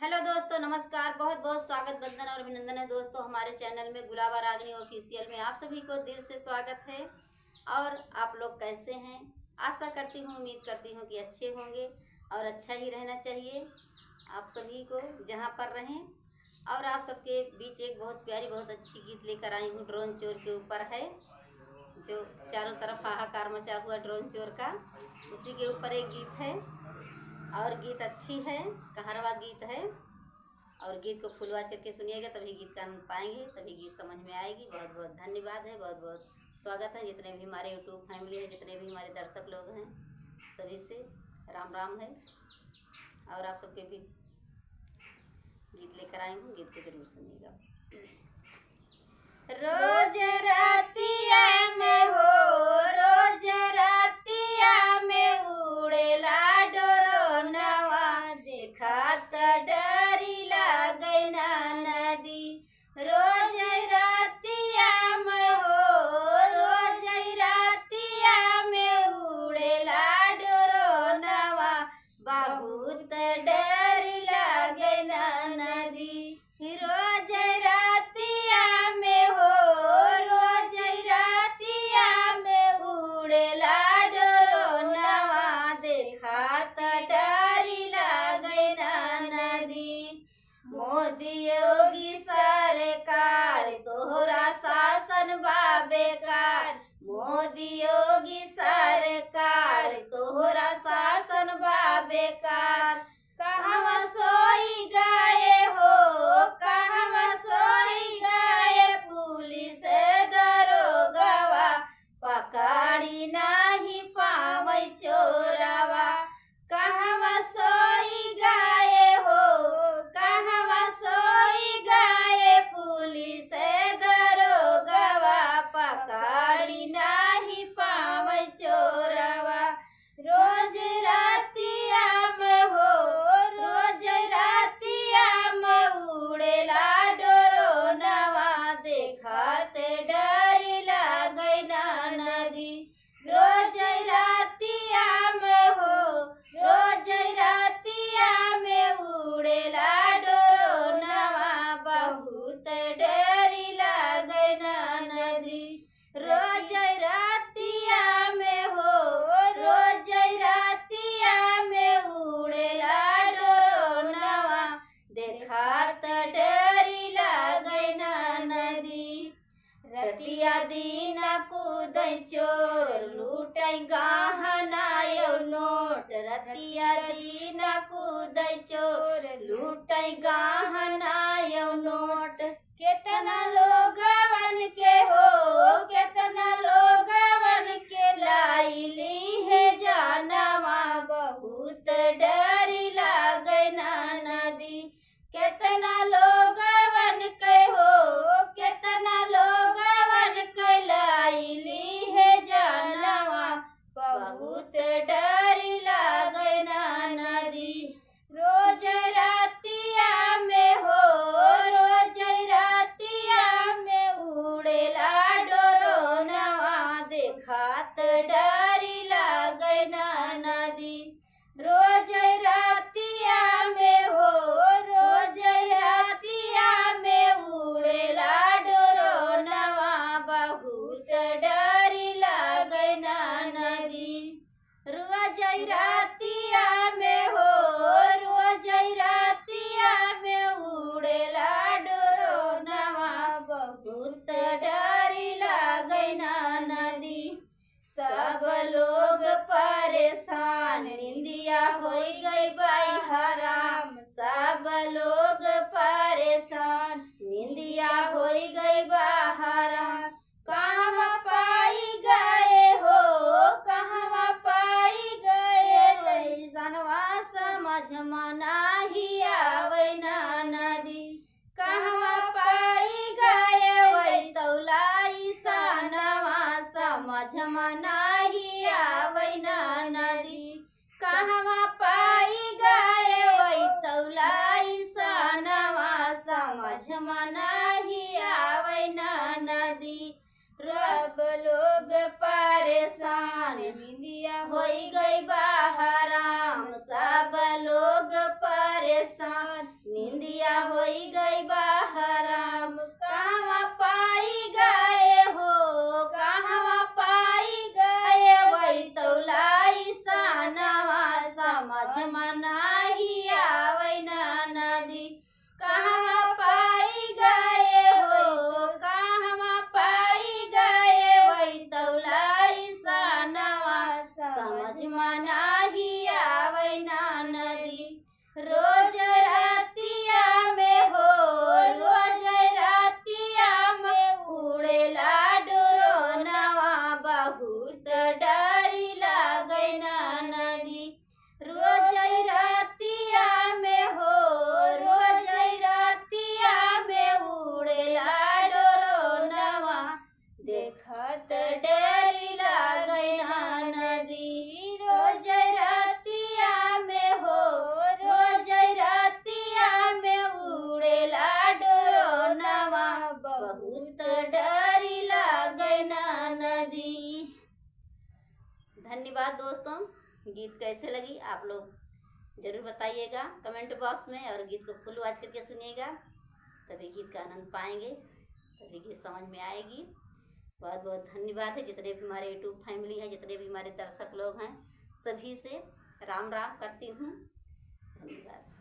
Hello दोस्तों, नमस्कार। बहुत बहुत स्वागत, वंदन और अभिनंदन है दोस्तों हमारे चैनल में गुलाबा रागनी ऑफिशियल में। आप सभी को दिल से स्वागत है। और आप लोग कैसे हैं? आशा करती हूँ, उम्मीद करती हूँ कि अच्छे होंगे और अच्छा ही रहना चाहिए आप सभी को जहाँ पर रहें। और आप सबके बीच एक बहुत प्यारी, बहुत अच्छी गीत लेकर आई हूँ। ड्रोन चोर के ऊपर है, जो चारों तरफ हाहाकार मचा हुआ ड्रोन चोर का, उसी के ऊपर एक गीत है। और गीत अच्छी है, कहारवा गीत है। और गीत को फुल आवाज करके सुनिएगा, तभी गीत का आनंद पाएंगे, तभी गीत समझ में आएगी। बहुत बहुत धन्यवाद है, बहुत बहुत स्वागत है। जितने भी हमारे यूट्यूब फैमिली है, जितने भी हमारे दर्शक लोग हैं, सभी से राम राम है। और आप सबके बीच गीत लेकर आए हूँ, गीत को जरूर सुनिएगा। रोज रातिया में हो, रोज रातिया में उड़ेला डोरनवा, देखत डरी लागै ना नदी। रोज रातिया में हो, रोज रातिया में उड़ेला डोरनवा, बहुत डरी लागै ना नदी। रोज रातिया में हो, रोज रातिया में उड़ेला डोरनवा, देखत डरी लागै ना नदी। मोदी योगी सरकार तोहरा शासन बा बेकार, मोदी योगी सरकार तोहरा शासन बा बेकार। कहवा सोई गाए हो, कहवा सोई गाए पुलिस दरोगवा, पकड़ी नाही पावै चोरवा। कहवा सोई गाए हो, कहवा सोई गाए पुलिस दरोगवा, पकड़ी नाही पावै चोरवा। रोज रातिया में हो, रोज रातिया में उड़ेला डोरनवा, देखत डरी लागै ना नदी। रोज रातिया में हो, रोज रातिया में उड़ेला डोरनवा, बहुत डरी लागै ना नदी। रोज रातिया में हो, रोज रातिया में उड़ेला डोरनवा, देखत डरी लागै ना नदी। रतिया दिन कूदै चोर, लूटै गहना यौ नोट। रतिया दिन कूदै चोर, लूटै गहना यौ नोट। केतना लोगवन के हो, केतना लोगवन के लाइली है जानवा, बहुत डरी लागै ना नदी। केतना लोगवन के हो, केतना लोगवन के लाइली है जानवा, बहुत डरी लागै ना नदी। रोज रातिया में हो, रोज रातिया में उड़ेला डोरनवा, देखत डरी लागै ना नदी। रोज रातिया में हो, रोज रातिया में उड़ेला डोरनवा, बहुत डरी लागै ना नदी। रोज रातिया में हो, रोज रातिया में उड़ेला डोरनवा, बहुत डरी लागै ना नदी। सब लोग परेशान, निंदिया होई गई बाई हराम। सब लोग परेशान, निंदिया होई गई बा हराम। कहवा पाई गए हो, कहवा पाई गए, वैसनवा समझ में नाही आवै ना नदी। कहवा पाई गए वै तौलाई सनवा, समझ में नाही आवै ना नदी। कहवा पाई गए वै तौलाई सनवा, समझ में नाही आवै ना नदी। सब लोग परेशान, निंदिया होई गई बा हराम। सब लोग परेशान, सान, निंदिया होई गई बहराम, कहवा पाई गए हो, कहवा पाई गए, वही तौलाई सानवा, समझ में नाही आवे नदी, कहवा पाई गए हो, कहवा पाई गए, वही तौलाई सानवा, समझ में नाही आवे नदी। रोज रातिया में हो, रोज रातिया में उड़ेला ड्रोनवा, बहुत डरी लागे नदी। रोज रातिया में हो, रोज रातिया में उड़ेला ड्रोनवा, देखत डरी लागे नदी। रोज रातिया में हो, रोज रातिया में उड़ेला ड्रोनवा, बहुत डरी लागे नदी। धन्यवाद दोस्तों। गीत कैसे लगी आप लोग जरूर बताइएगा कमेंट बॉक्स में, और गीत को फुल वॉच करके सुनिएगा, तभी गीत का आनंद पाएंगे, तभी गीत समझ में आएगी। बहुत बहुत धन्यवाद है जितने भी हमारे यूट्यूब फैमिली है, जितने भी हमारे दर्शक लोग हैं, सभी से राम राम करती हूँ। धन्यवाद।